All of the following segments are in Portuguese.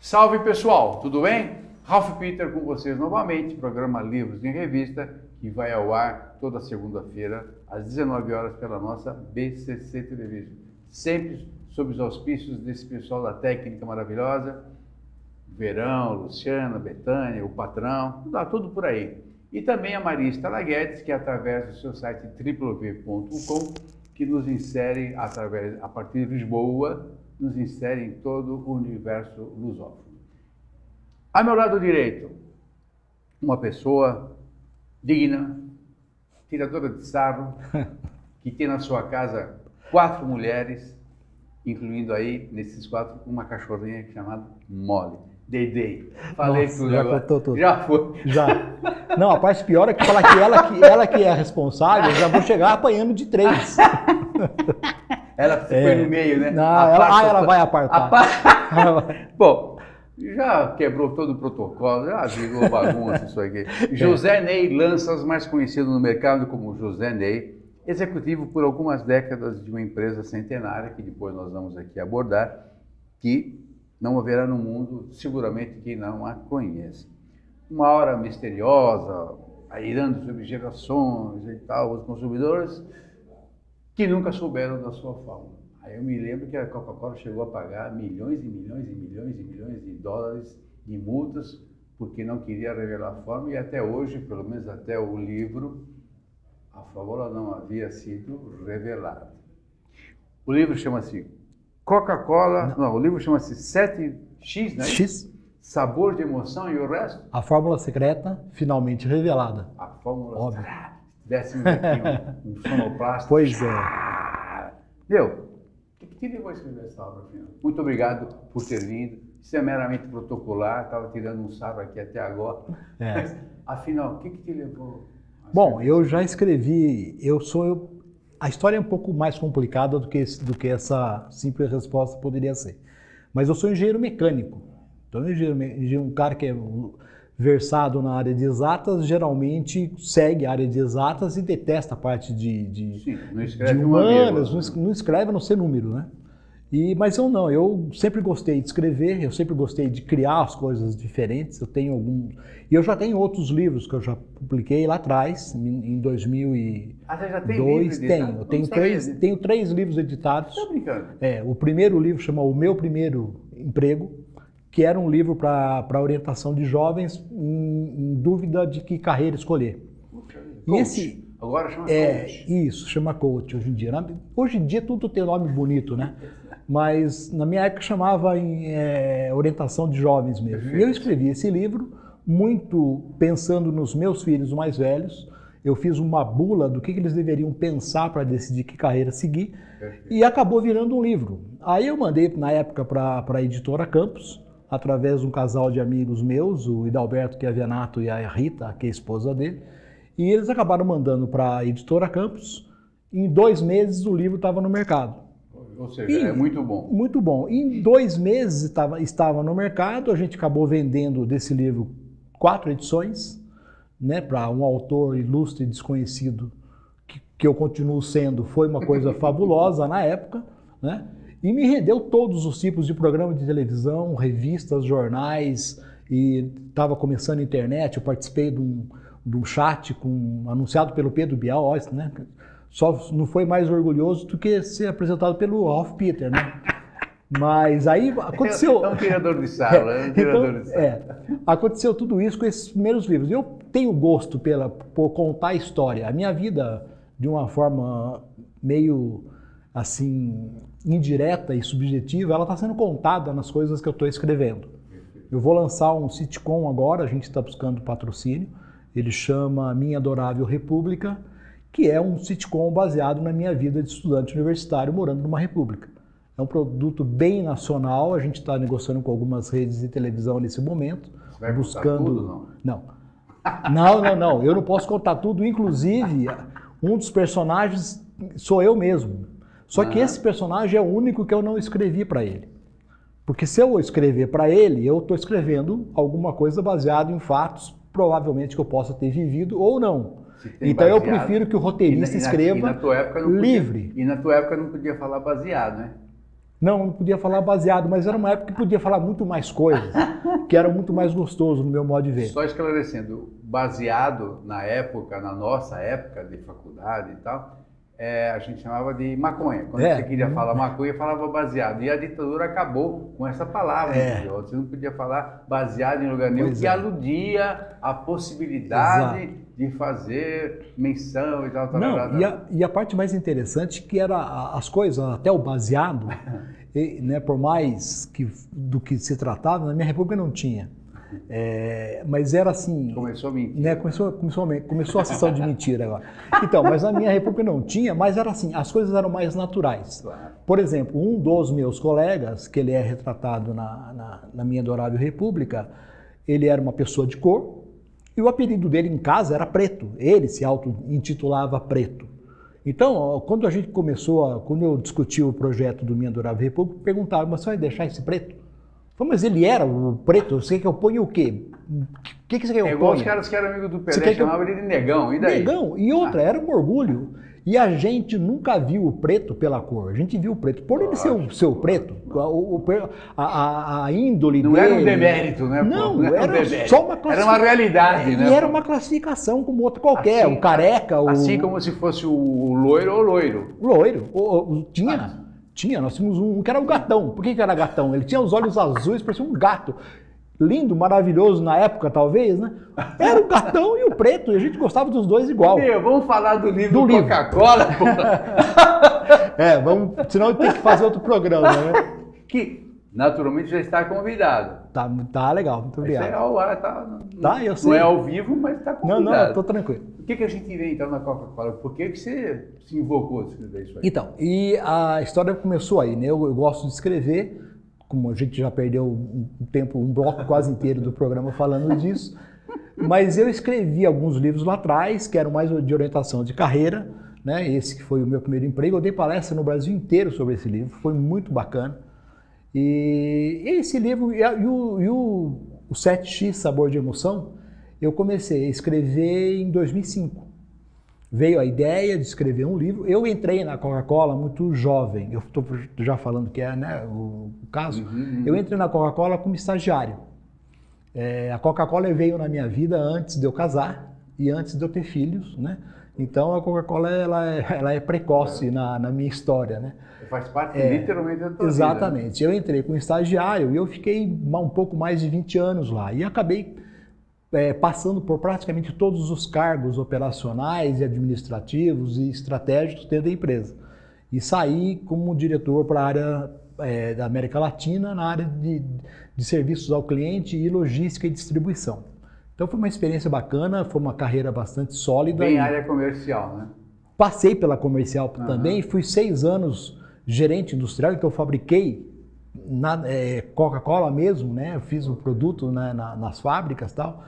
Salve pessoal, tudo bem? Ralph Peter com vocês novamente, programa Livros em Revista, que vai ao ar toda segunda-feira, às 19 horas pela nossa BCC Television. Sempre sob os auspícios desse pessoal da técnica maravilhosa, Verão, Luciana, Betânia, o Patrão, dá tudo por aí. E também a Maria Estela Guedes, que através do seu site www.com, que nos insere, a partir de Lisboa, nos insere em todo o universo lusófono. A meu lado direito, uma pessoa digna, tiradora de sarro, que tem na sua casa 4 mulheres, incluindo aí, nesses 4, uma cachorrinha chamada Molly. Deidei. Falei. Nossa, tudo já agora. Contou tudo. Já foi. Já. Não, a parte pior é que falar que ela que é a responsável, eu já vou chegar apanhando de 3. Ela foi no meio, né? Não, ela vai apartar. Bom, já quebrou todo o protocolo, já virou bagunça isso aqui. José Ney Lanças, mais conhecido no mercado como José Ney, executivo por algumas décadas de uma empresa centenária, que depois nós vamos aqui abordar, que não haverá no mundo, seguramente, quem não a conhece. Uma hora misteriosa, airando sobre gerações e tal, os consumidores que nunca souberam da sua fama. Aí eu me lembro que a Coca-Cola chegou a pagar milhões e milhões e milhões e milhões de dólares de multas porque não queria revelar a fama, e até hoje, pelo menos até o livro, a fórmula não havia sido revelada. O livro chama-se Coca-Cola, não, o livro chama-se 7X, né? X. Sabor de emoção e o resto? A fórmula secreta finalmente revelada. A fórmula óbvio. Desse aqui um sonoplasta. Pois é. Meu, o que te levou a escrever essa obra, afinal? Muito obrigado por ter vindo. Isso é meramente protocolar, estava tirando um sarro aqui até agora. Mas, afinal, o que te levou? Bom, eu já escrevi, a história é um pouco mais complicada do que essa simples resposta poderia ser. Mas eu sou engenheiro mecânico. Então, um cara que é versado na área de exatas, geralmente segue a área de exatas e detesta a parte Sim, não escreve de humanas, não escreve a não ser número, né? Mas eu não, eu sempre gostei de escrever, eu sempre gostei de criar as coisas diferentes, e eu já tenho outros livros que eu já publiquei lá atrás, em 2002. Você já tem livro editado? Tenho 3 livros editados. Tá brincando? O primeiro livro chama O Meu Primeiro Emprego, que era um livro para orientação de jovens em dúvida de que carreira escolher. Coach. Agora chama coach. Isso, chama coach hoje em dia. Hoje em dia tudo tem nome bonito, né? Mas na minha época chamava orientação de jovens mesmo. Perfeito. E eu escrevi esse livro muito pensando nos meus filhos mais velhos. Eu fiz uma bula do que eles deveriam pensar para decidir que carreira seguir. Perfeito. E acabou virando um livro. Aí eu mandei na época para a editora Campos, através de um casal de amigos meus, o Hidalberto Chiavenato e a Rita, que é a esposa dele, e eles acabaram mandando para a editora Campos. Em 2 meses o livro estava no mercado. Ou seja, é muito bom. Muito bom. Em 2 meses estava no mercado, a gente acabou vendendo desse livro 4 edições, né, para um autor ilustre e desconhecido, que eu continuo sendo, foi uma coisa fabulosa na época, né? E me rendeu todos os tipos de programas de televisão, revistas, jornais, e estava começando a internet. Eu participei de um chat anunciado pelo Pedro Bial, né? Só não foi mais orgulhoso do que ser apresentado pelo Ralph Peter, né? Mas aí aconteceu... É um tirador de sarro, aconteceu tudo isso com esses primeiros livros. Eu tenho gosto por contar a história. A minha vida, de uma forma meio assim, indireta e subjetiva, ela está sendo contada nas coisas que eu estou escrevendo. Eu vou lançar um sitcom agora, a gente está buscando patrocínio, ele chama Minha Adorável República, que é um sitcom baseado na minha vida de estudante universitário morando numa república. É um produto bem nacional, a gente está negociando com algumas redes de televisão nesse momento. Você vai buscando tudo, não? Não, eu não posso contar tudo, inclusive um dos personagens sou eu mesmo. Só que esse personagem é o único que eu não escrevi para ele. Porque se eu escrever para ele, eu estou escrevendo alguma coisa baseada em fatos, provavelmente que eu possa ter vivido ou não. Então eu prefiro que o roteirista escreva livre. E na tua época não podia falar baseado, né? Não podia falar baseado, mas era uma época que podia falar muito mais coisas, que era muito mais gostoso no meu modo de ver. Só esclarecendo, baseado na época, na nossa época de faculdade e tal, a gente chamava de maconha. Quando você queria falar maconha, falava baseado. E a ditadura acabou com essa palavra. Você não podia falar baseado em lugar nenhum, que aludia à possibilidade de fazer menção e tal. Não, e a parte mais interessante que era as coisas, até o baseado, né, por mais do que se tratava, na minha república não tinha. Mas era assim... Começou a mentir. Né, começou a sessão de mentira agora. Então, mas na minha república não tinha, mas era assim, as coisas eram mais naturais. Claro. Por exemplo, um dos meus colegas, que ele é retratado na minha adorável república, ele era uma pessoa de cor, e o apelido dele em casa era Preto. Ele se auto-intitulava Preto. Então, quando a gente quando eu discuti o projeto do Minha Adorável República, perguntaram, mas você vai deixar esse preto? Falei, mas ele era o preto, você quer que eu ponha o quê? O que você quer que eu ponha? Igual os caras que eram amigos do Pelé, chamavam ele de negão, e daí? Negão, e outra, era um orgulho. E a gente nunca viu o preto pela cor, a gente viu o preto. Por ele ser o preto, a índole não dele... Não era um demérito, né? Não, era só uma classificação. Era uma realidade, né? E era uma classificação como outra qualquer, assim, o careca... Assim como se fosse o loiro ou loiro. Loiro, tinha, nós tínhamos um que era o gatão. Por que era gatão? Ele tinha os olhos azuis, parecia um gato. Lindo, maravilhoso na época, talvez, né? Era o gatão e o preto, e a gente gostava dos dois igual. Vamos falar do livro Coca-Cola, pô. Senão tem que fazer outro programa, né? Que naturalmente já está convidado. Tá legal, muito obrigado. Isso é ao ar, eu sei. Não é ao vivo, mas está convidado. Não, eu tô tranquilo. O que a gente vê então na Coca-Cola? Por que você se invocou a escrever isso aí? Então, e a história começou aí, né? Eu gosto de escrever, como a gente já perdeu um bloco quase inteiro do programa falando disso, mas eu escrevi alguns livros lá atrás, que eram mais de orientação de carreira, né? Esse que foi o meu primeiro emprego. Eu dei palestra no Brasil inteiro sobre esse livro, foi muito bacana. E esse livro, o 7X Sabor de Emoção, eu comecei a escrever em 2005. Veio a ideia de escrever um livro. Eu entrei na Coca-Cola muito jovem, eu estou já falando que é, né, o caso. Eu entrei na Coca-Cola como estagiário. A Coca-Cola veio na minha vida antes de eu casar e antes de eu ter filhos, né? Então a Coca-Cola ela é precoce na minha história, né? Faz parte literalmente da tua vida. Exatamente. Eu entrei como estagiário e eu fiquei um pouco mais de 20 anos lá e acabei passando por praticamente todos os cargos operacionais e administrativos e estratégicos dentro da empresa. E saí como diretor para a área da América Latina, na área de serviços ao cliente e logística e distribuição. Então foi uma experiência bacana, foi uma carreira bastante sólida. Bem área comercial, né? Passei pela comercial também, fui 6 anos gerente industrial, então eu fabriquei Coca-Cola mesmo, né? Eu fiz o produto, né, nas fábricas e tal.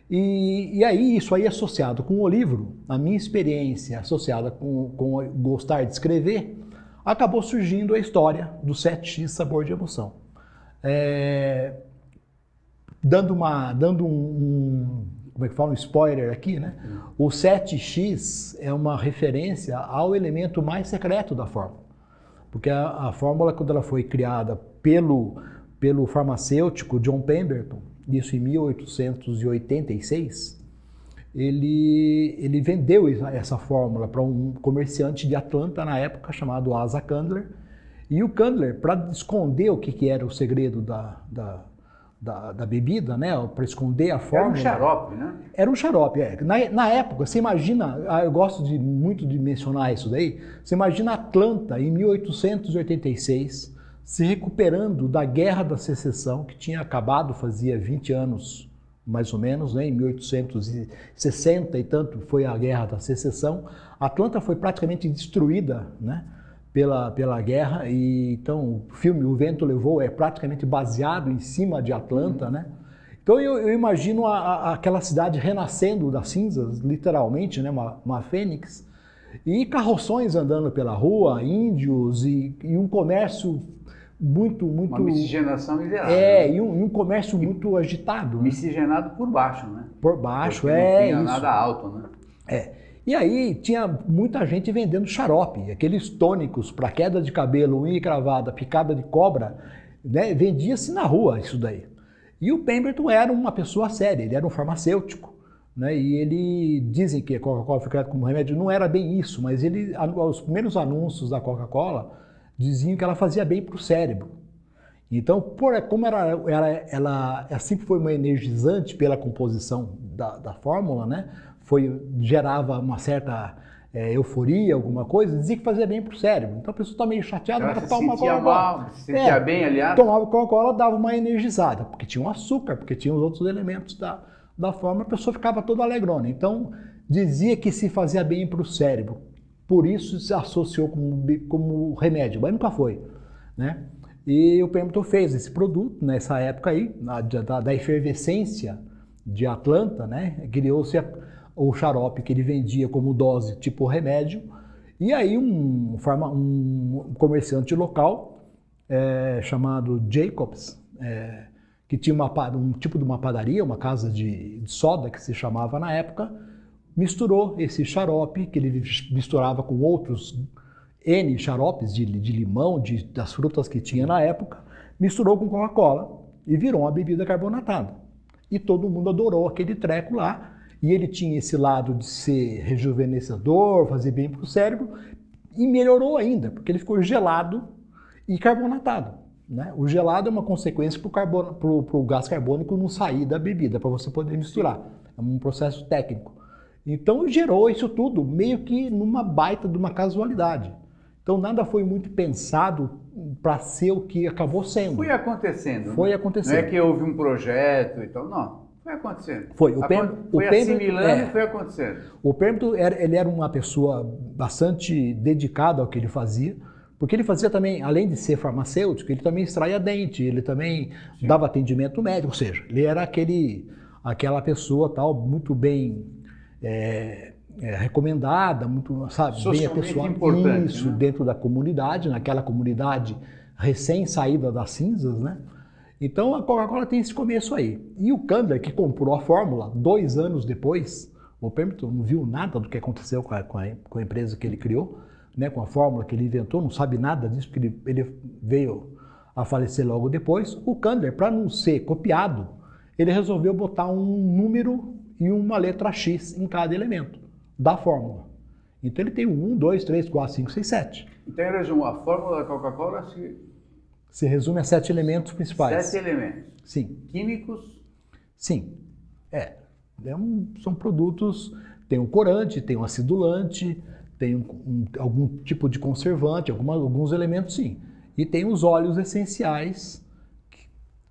E aí, isso aí associado com o livro, a minha experiência associada com gostar de escrever, acabou surgindo a história do 7X Sabor de Emoção. Dando como é que fala, um spoiler aqui, né? O 7X é uma referência ao elemento mais secreto da fórmula. Porque a fórmula, quando ela foi criada pelo farmacêutico John Pemberton, isso em 1886, ele vendeu essa fórmula para um comerciante de Atlanta na época chamado Asa Candler. E o Candler, para esconder o que era o segredo da bebida, né, para esconder a fórmula... Era um xarope, né? Era um xarope, Na época, você imagina, eu gosto muito de mencionar isso daí, você imagina Atlanta em 1886, se recuperando da Guerra da Secessão, que tinha acabado fazia 20 anos, mais ou menos, né, em 1860 e tanto foi a Guerra da Secessão. Atlanta foi praticamente destruída, né, pela guerra, e então o filme O Vento Levou é praticamente baseado em cima de Atlanta, né? Então eu imagino aquela cidade renascendo das cinzas, literalmente, né, uma fênix, e carroções andando pela rua, índios e um comércio muito... Uma miscigenação ideal. E um comércio muito agitado. Miscigenado por baixo, né? Por baixo, porque não tinha nada alto, né? E aí tinha muita gente vendendo xarope, aqueles tônicos para queda de cabelo, unha encravada, picada de cobra, né? Vendia-se na rua isso daí. E o Pemberton era uma pessoa séria, ele era um farmacêutico, né? E ele, dizem que a Coca-Cola foi criada como remédio, não era bem isso, mas os primeiros anúncios da Coca-Cola diziam que ela fazia bem para o cérebro. Então, como ela sempre foi uma energizante pela composição da fórmula, né? Gerava uma certa euforia, alguma coisa, dizia que fazia bem para o cérebro. Então a pessoa está meio chateada, ela ela se toma sentia Coca-Cola. mal, se sentia bem, aliás. Tomava Coca-Cola, dava uma energizada, porque tinha o açúcar, porque tinha os outros elementos da fórmula, a pessoa ficava toda alegrona. Então dizia que se fazia bem para o cérebro. Por isso se associou como remédio, mas nunca foi, né? E o Pemberton fez esse produto nessa época aí, da efervescência de Atlanta, né? Criou-se o xarope que ele vendia como dose tipo remédio. E aí um comerciante local chamado Jacobs, que tinha um tipo de uma padaria, uma casa de soda que se chamava na época, misturou esse xarope que ele misturava com outros N xaropes de limão, das frutas que tinha na época, misturou com Coca-Cola e virou uma bebida carbonatada. E todo mundo adorou aquele treco lá. E ele tinha esse lado de ser rejuvenescedor, fazer bem para o cérebro, e melhorou ainda, porque ele ficou gelado e carbonatado, né? O gelado é uma consequência para o gás carbônico não sair da bebida, para você poder misturar. É um processo técnico. Então gerou isso tudo meio que numa baita de uma casualidade. Então nada foi muito pensado para ser o que acabou sendo. Foi acontecendo. Foi acontecendo. Não é que houve um projeto e tal, não. Foi acontecendo. Foi Assimilando e foi acontecendo. O Pemberton ele era uma pessoa bastante dedicada ao que ele fazia, porque ele fazia também, além de ser farmacêutico, ele também extraía dente, ele também dava atendimento médico, ou seja, ele era aquela pessoa tal muito bem recomendada, muito, sabe, bem apessoada, importante, isso, né? Dentro da comunidade, naquela comunidade recém-saída das cinzas, né? Então a Coca-Cola tem esse começo aí. E o Candler, que comprou a fórmula 2 anos depois, o Pemberton não viu nada do que aconteceu com a empresa que ele criou, né, com a fórmula que ele inventou, não sabe nada disso, porque ele veio a falecer logo depois. O Candler, para não ser copiado, ele resolveu botar um número e uma letra X em cada elemento da fórmula. Então ele tem 1, 2, 3, 4, 5, 6, 7. Então, em resumo, a fórmula da Coca-Cola se resume a 7 elementos principais. 7 elementos. Sim. Químicos? Sim. São produtos, tem um corante, tem um acidulante, tem algum tipo de conservante, alguns elementos sim. E tem os óleos essenciais,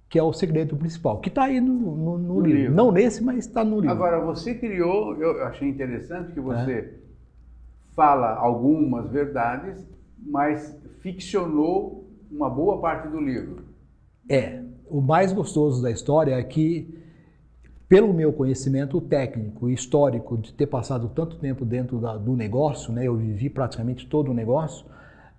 que é o segredo principal, que está aí no livro. Não nesse, mas está no livro. Agora, você criou, eu achei interessante que você fala algumas verdades, mas ficcionou uma boa parte do livro. O mais gostoso da história é que, pelo meu conhecimento técnico e histórico de ter passado tanto tempo dentro do negócio, né, eu vivi praticamente todo o negócio,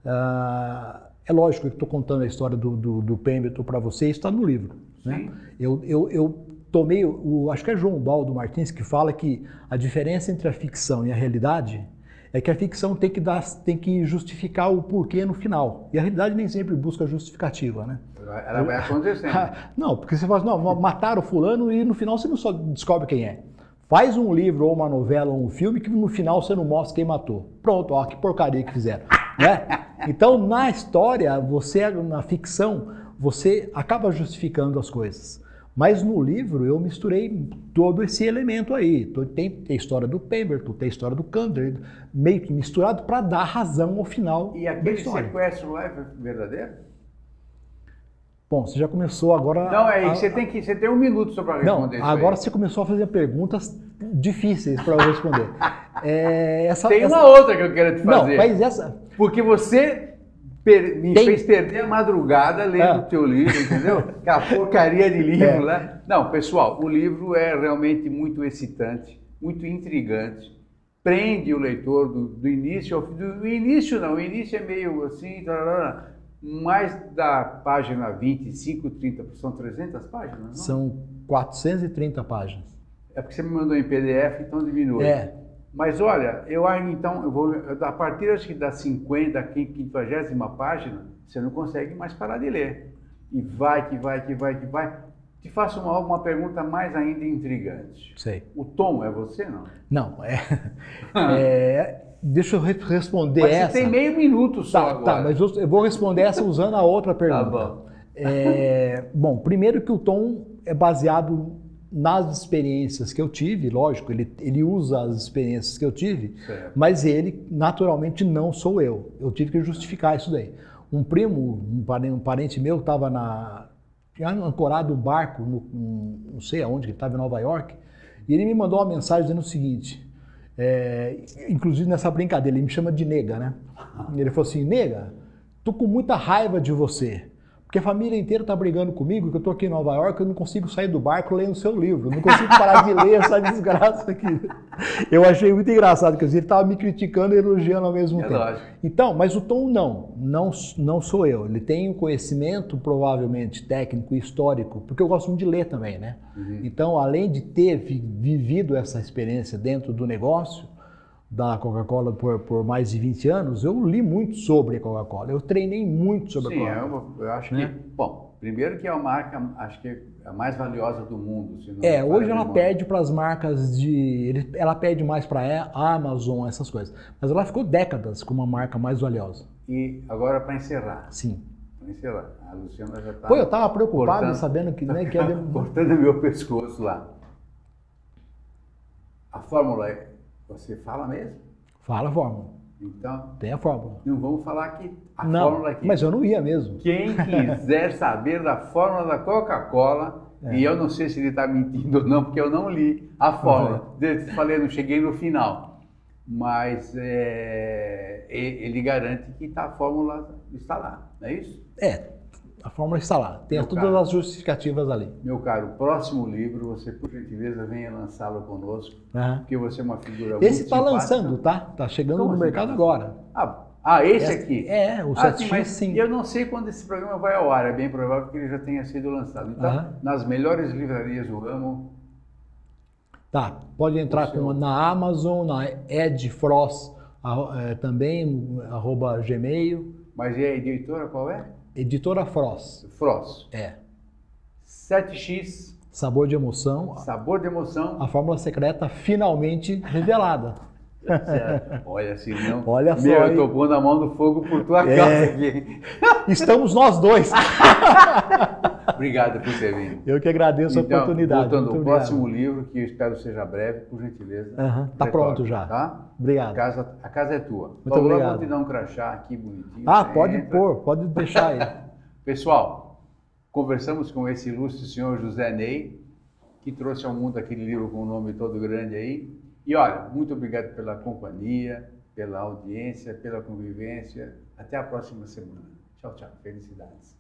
é lógico que estou contando a história do Pemberton para vocês, está no livro. Né? Eu tomei, acho que é João Baldo Martins que fala que a diferença entre a ficção e a realidade é que a ficção tem que justificar o porquê no final. E a realidade nem sempre busca justificativa, né? Ela vai acontecendo. Não, porque você fala assim, não, mataram fulano e no final você não só descobre quem é. Faz um livro ou uma novela ou um filme que no final você não mostra quem matou. Pronto, ó, que porcaria que fizeram. Né? Então, na história, na ficção, você acaba justificando as coisas. Mas no livro eu misturei todo esse elemento aí. Tem a história do Pemberton, tem a história do Candler, meio que misturado para dar razão ao final da história. E aquele sequestro lá é verdadeiro? Bom, você já começou agora... Não, você tem 1 minuto só para responder. Não, agora você começou a fazer perguntas difíceis para eu responder. Tem uma outra que eu quero te fazer. Não, mas essa... Porque você me fez perder a madrugada lendo o teu livro, entendeu? Aquela porcaria de livro, né? Não, pessoal, o livro é realmente muito excitante, muito intrigante. Prende o leitor do início ao fim. O início é meio assim... Mais da página 25, 30, são 300 páginas, não? São 430 páginas. É porque você me mandou em PDF, então diminui. Mas olha, eu acho então, a partir acho que da 50ª página, você não consegue mais parar de ler. E vai, que vai. Te faço uma pergunta mais ainda intrigante. Sei. O Tom é você, não? Não, deixa eu responder mas essa. Você tem meio minuto só agora. Tá, mas eu vou responder essa usando a outra pergunta. Tá bom. Bom, primeiro que o Tom é baseado nas experiências que eu tive, lógico, ele usa as experiências que eu tive, certo. Mas ele, naturalmente, não sou eu. Eu tive que justificar isso daí. Um primo, um parente meu, tinha ancorado um barco, não sei aonde, ele estava em Nova York, e ele me mandou uma mensagem dizendo o seguinte, inclusive nessa brincadeira, ele me chama de nega, né? Ele falou assim, nega, tô com muita raiva de você, porque a família inteira tá brigando comigo, que eu tô aqui em Nova York, eu não consigo sair do barco lendo o seu livro, não consigo parar de ler essa desgraça aqui. Eu achei muito engraçado, quer dizer, ele estava me criticando e elogiando ao mesmo tempo. Lógico. Então, mas o Tom não sou eu. Ele tem um conhecimento, provavelmente, técnico e histórico, porque eu gosto muito de ler também, né? Uhum. Então, além de ter vivido essa experiência dentro do negócio da Coca-Cola por mais de 20 anos, eu li muito sobre a Coca-Cola, eu treinei muito sobre a Coca-Cola. Eu acho que, bom, primeiro que é uma marca, acho que é a mais valiosa do mundo. Se não hoje ela pede para as marcas ela pede mais para a Amazon, essas coisas, mas ela ficou décadas com uma marca mais valiosa. E agora para encerrar. Sim. Para encerrar, a Luciana já está... Pô, eu estava preocupado sabendo que... Né, que cortando meu pescoço lá. A fórmula é... Você fala mesmo? Fala a fórmula. Então... Tem a fórmula. Não vamos falar aqui a Não, fórmula aqui. mas eu não ia mesmo. Quem quiser saber da fórmula da Coca-Cola, e eu não sei se ele está mentindo ou não, porque eu não li a fórmula. Falei, não cheguei no final. Mas ele garante que a fórmula está lá, não é isso? A fórmula está lá, tem todas as justificativas ali. Meu caro, próximo livro, você por gentileza venha lançá-lo conosco, porque você é uma figura muito Esse está lançando, tá? Está chegando no mercado agora. Esse aqui? O 7X, sim. Eu não sei quando esse programa vai ao ar, é bem provável que ele já tenha sido lançado. Então, nas melhores livrarias do ramo... Tá, pode entrar na Amazon, na Ed Frost também, @gmail. Mas e a editora qual é? Editora Frost. Frost. 7X. Sabor de emoção. Sabor de emoção. A fórmula secreta finalmente revelada. Certo. Olha, se não... Olha só, eu tô pondo a mão no fogo por tua causa aqui. Estamos nós dois. Obrigado por ter vindo. Eu que agradeço a oportunidade. Voltando ao próximo livro, que eu espero seja breve, por gentileza. Tá pronto já. Tá? Obrigado. A casa é tua. Muito obrigado. Eu vou te dar um crachá aqui bonitinho. Pode pôr, pode deixar aí. Pessoal, conversamos com esse ilustre senhor José Ney, que trouxe ao mundo aquele livro com um nome todo grande aí. E olha, muito obrigado pela companhia, pela audiência, pela convivência. Até a próxima semana. Tchau, tchau. Felicidades.